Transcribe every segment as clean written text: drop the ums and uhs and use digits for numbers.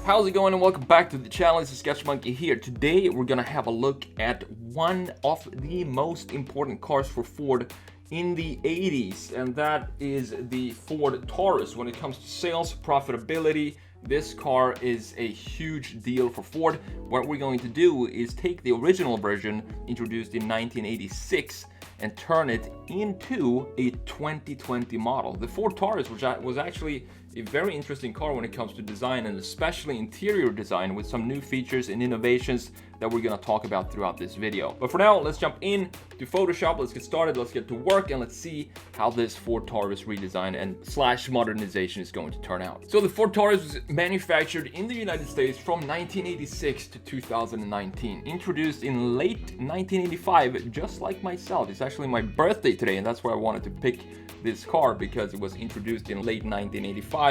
How's it going and welcome back to the channel. It's Sketch Monkey here. Today we're gonna have a look at one of the most important cars for Ford in the 80s, and that is the Ford Taurus. When it comes to sales, profitability, this car is a huge deal for Ford. What we're going to do is take the original version introduced in 1986 and turn it into a 2020 model. The Ford Taurus, which was actually a very interesting car when it comes to design, and especially interior design, with some new features and innovations that we're gonna talk about throughout this video. But for now, let's jump in to Photoshop. Let's get started, let's get to work, and let's see how this Ford Taurus redesign and slash modernization is going to turn out. So the Ford Taurus was manufactured in the United States from 1986 to 2019. Introduced in late 1985, just like myself. It's actually my birthday today, and that's why I wanted to pick this car, because it was introduced in late 1985.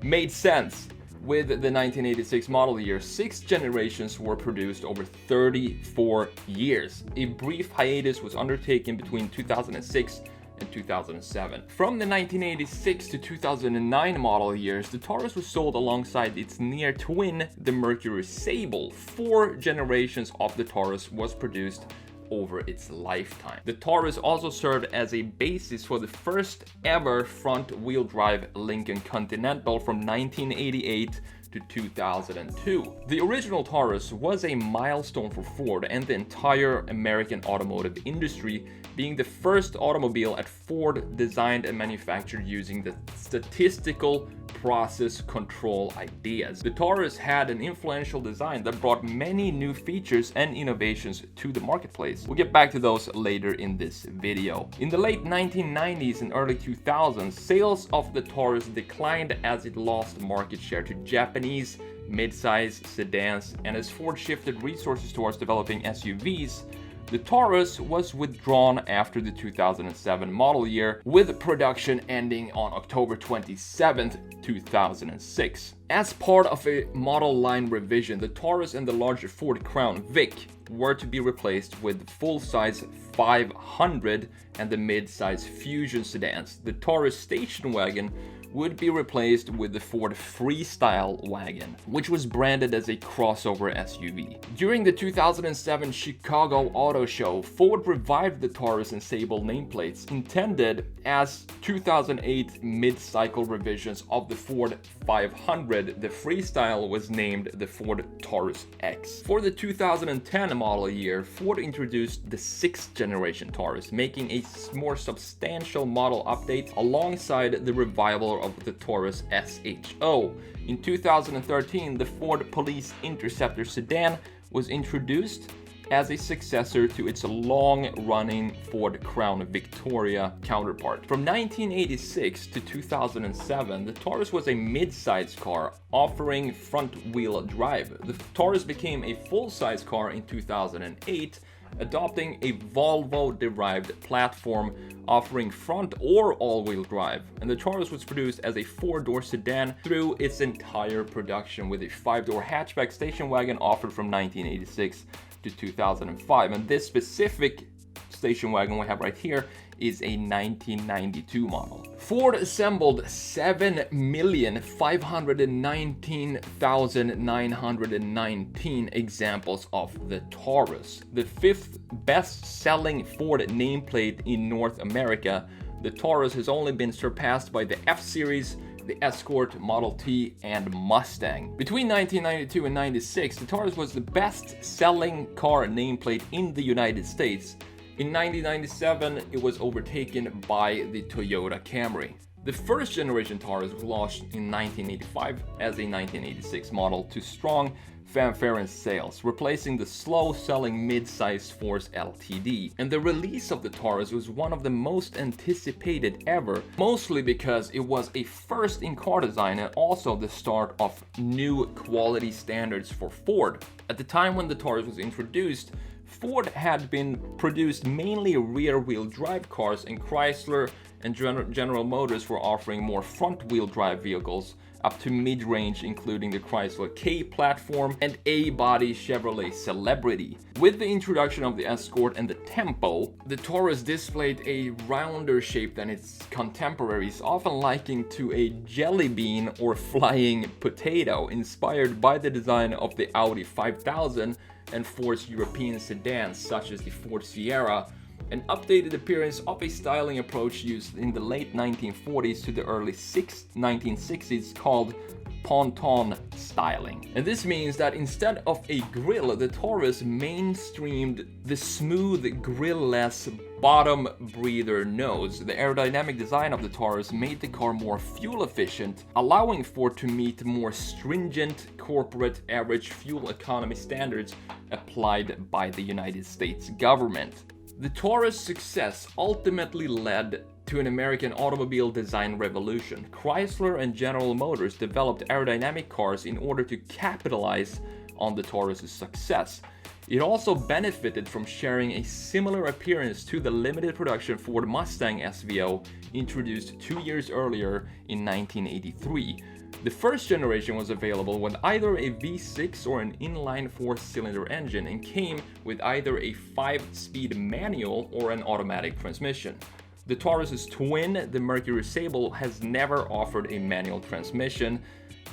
Made sense. With the 1986 model year, 6 generations were produced over 34 years. A brief hiatus was undertaken between 2006 and 2007. From the 1986 to 2009 model years, the Taurus was sold alongside its near twin, the Mercury Sable. 4 generations of the Taurus was produced over its lifetime. The Taurus also served as a basis for the first ever front-wheel drive Lincoln Continental from 1988 to 2002. The original Taurus was a milestone for Ford and the entire American automotive industry, being the first automobile at Ford designed and manufactured using the statistical process control ideas. The Taurus had an influential design that brought many new features and innovations to the marketplace. We'll get back to those later in this video. In the late 1990s and early 2000s, sales of the Taurus declined as it lost market share to Japanese mid-size sedans, and as Ford shifted resources towards developing SUVs, the Taurus was withdrawn after the 2007 model year, with production ending on October 27th, 2006. As part of a model line revision, the Taurus and the larger Ford Crown Vic were to be replaced with full-size 500 and the mid-size Fusion sedans. The Taurus station wagon would be replaced with the Ford Freestyle wagon, which was branded as a crossover SUV. During the 2007 Chicago Auto Show, Ford revived the Taurus and Sable nameplates, intended as 2008 mid-cycle revisions of the Ford 500. The Freestyle was named the Ford Taurus X. For the 2010 model year, Ford introduced the 6th generation Taurus, making a more substantial model update alongside the revival of the Taurus SHO. In 2013, the Ford Police Interceptor sedan was introduced as a successor to its long-running Ford Crown Victoria counterpart. From 1986 to 2007, the Taurus was a mid-size car offering front-wheel drive. The Taurus became a full-size car in 2008, adopting a Volvo-derived platform offering front or all-wheel drive, and the Taurus was produced as a 4-door sedan through its entire production, with a 5-door hatchback station wagon offered from 1986 to 2005. And this specific station wagon we have right here is a 1992 model. Ford assembled 7,519,919 examples of the Taurus. The 5th best-selling Ford nameplate in North America, the Taurus has only been surpassed by the F-Series, the Escort, Model T, and Mustang. Between 1992 and 96, the Taurus was the best-selling car nameplate in the United States. In 1997, it was overtaken by the Toyota Camry. The first generation Taurus was launched in 1985 as a 1986 model to strong fanfare and sales, replacing the slow-selling mid-size Force LTD. And the release of the Taurus was one of the most anticipated ever, mostly because it was a first in car design and also the start of new quality standards for Ford. At the time when the Taurus was introduced, Ford had been produced mainly rear-wheel drive cars, and Chrysler and General Motors were offering more front-wheel drive vehicles up to mid-range, including the Chrysler K platform and A-body Chevrolet Celebrity. With the introduction of the Escort and the Tempo, the Taurus displayed a rounder shape than its contemporaries, often likened to a jelly bean or flying potato, inspired by the design of the Audi 5000 and Ford's European sedans such as the Ford Sierra, an updated appearance of a styling approach used in the late 1940s to the early 1960s called ponton styling. And this means that instead of a grille, the Taurus mainstreamed the smooth grill-less bottom breather nose. The aerodynamic design of the Taurus made the car more fuel efficient, allowing Ford to meet more stringent corporate average fuel economy standards applied by the United States government. The Taurus' success ultimately led to an American automobile design revolution. Chrysler and General Motors developed aerodynamic cars in order to capitalize on the Taurus' success. It also benefited from sharing a similar appearance to the limited production Ford Mustang SVO introduced 2 years earlier in 1983. The first generation was available with either a V6 or an inline 4-cylinder engine and came with either a 5-speed manual or an automatic transmission. The Taurus' twin, the Mercury Sable, has never offered a manual transmission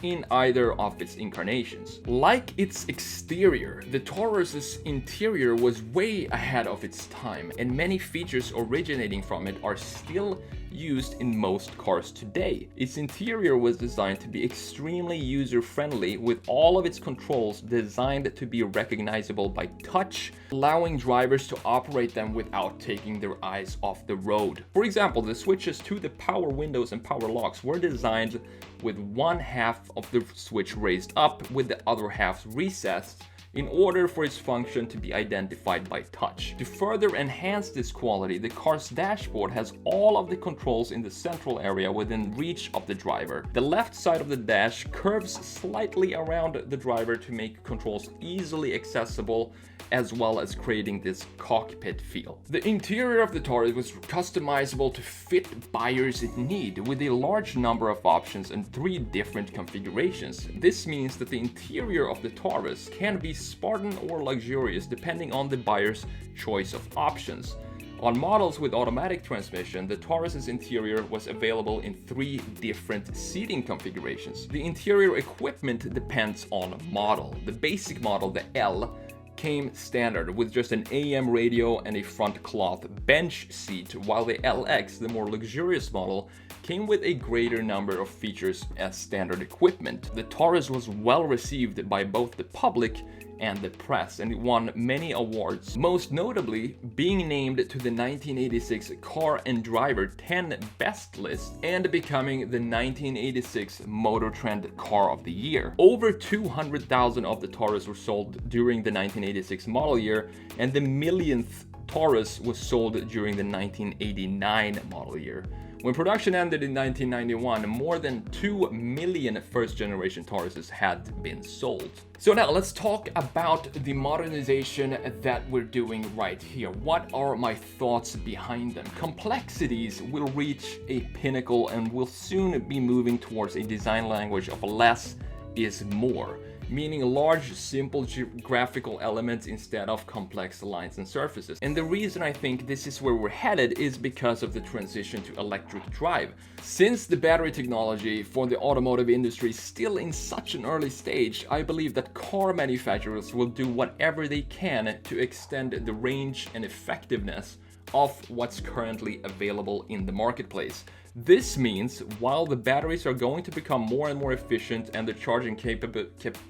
in either of its incarnations. Like its exterior, the Taurus' interior was way ahead of its time, and many features originating from it are still used in most cars today. Its interior was designed to be extremely user-friendly, with all of its controls designed to be recognizable by touch, allowing drivers to operate them without taking their eyes off the road. For example, the switches to the power windows and power locks were designed with one half of the switch raised up with the other half recessed in order for its function to be identified by touch. To further enhance this quality, the car's dashboard has all of the controls in the central area within reach of the driver. The left side of the dash curves slightly around the driver to make controls easily accessible, as well as creating this cockpit feel. The interior of the Taurus was customizable to fit buyers in need, with a large number of options and 3 different configurations. This means that the interior of the Taurus can be Spartan or luxurious depending on the buyer's choice of options. On models with automatic transmission, the Taurus' interior was available in 3 different seating configurations. The interior equipment depends on model. The basic model, the L, came standard with just an AM radio and a front cloth bench seat, while the LX, the more luxurious model, came with a greater number of features as standard equipment. The Taurus was well received by both the public and the press, and it won many awards, most notably being named to the 1986 Car and Driver 10 Best list and becoming the 1986 Motor Trend Car of the Year. Over 200,000 of the Taurus were sold during the 1986 model year, and the millionth Taurus was sold during the 1989 model year. When production ended in 1991, more than 2 million first-generation Tauruses had been sold. So now let's talk about the modernization that we're doing right here. What are my thoughts behind them? Complexities will reach a pinnacle and will soon be moving towards a design language of less is more, meaning large, simple graphical elements instead of complex lines and surfaces. And the reason I think this is where we're headed is because of the transition to electric drive. Since the battery technology for the automotive industry is still in such an early stage, I believe that car manufacturers will do whatever they can to extend the range and effectiveness of what's currently available in the marketplace. This means while the batteries are going to become more and more efficient and the charging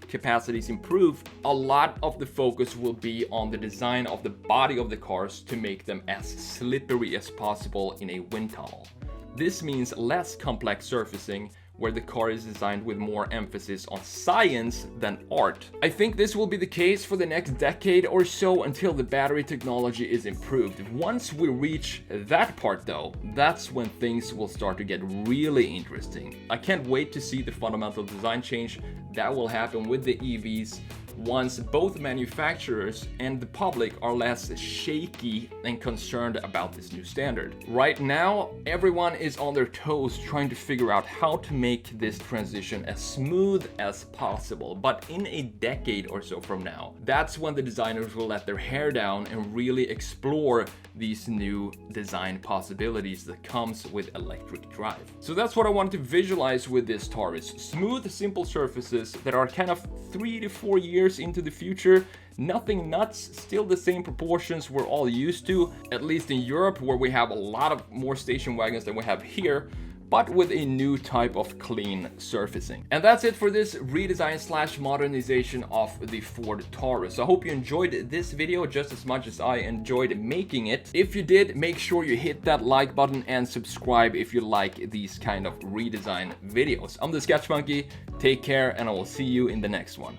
capacities improve, a lot of the focus will be on the design of the body of the cars to make them as slippery as possible in a wind tunnel. This means less complex surfacing, where the car is designed with more emphasis on science than art. I think this will be the case for the next decade or so until the battery technology is improved. Once we reach that part though, that's when things will start to get really interesting. I can't wait to see the fundamental design change that will happen with the EVs once both manufacturers and the public are less shaky and concerned about this new standard. Right now, everyone is on their toes trying to figure out how to make this transition as smooth as possible. But in a decade or so from now, that's when the designers will let their hair down and really explore these new design possibilities that comes with electric drive. So that's what I wanted to visualize with this Taurus. Smooth, simple surfaces that are kind of 3 to 4 years into the future. Nothing nuts, still the same proportions we're all used to, at least in Europe, where we have a lot of more station wagons than we have here, but with a new type of clean surfacing. And that's it for this redesign slash modernization of the Ford Taurus. I hope you enjoyed this video just as much as I enjoyed making it. If you did, make sure you hit that like button and subscribe if you like these kind of redesign videos. I'm the Sketch Monkey, take care, and I will see you in the next one.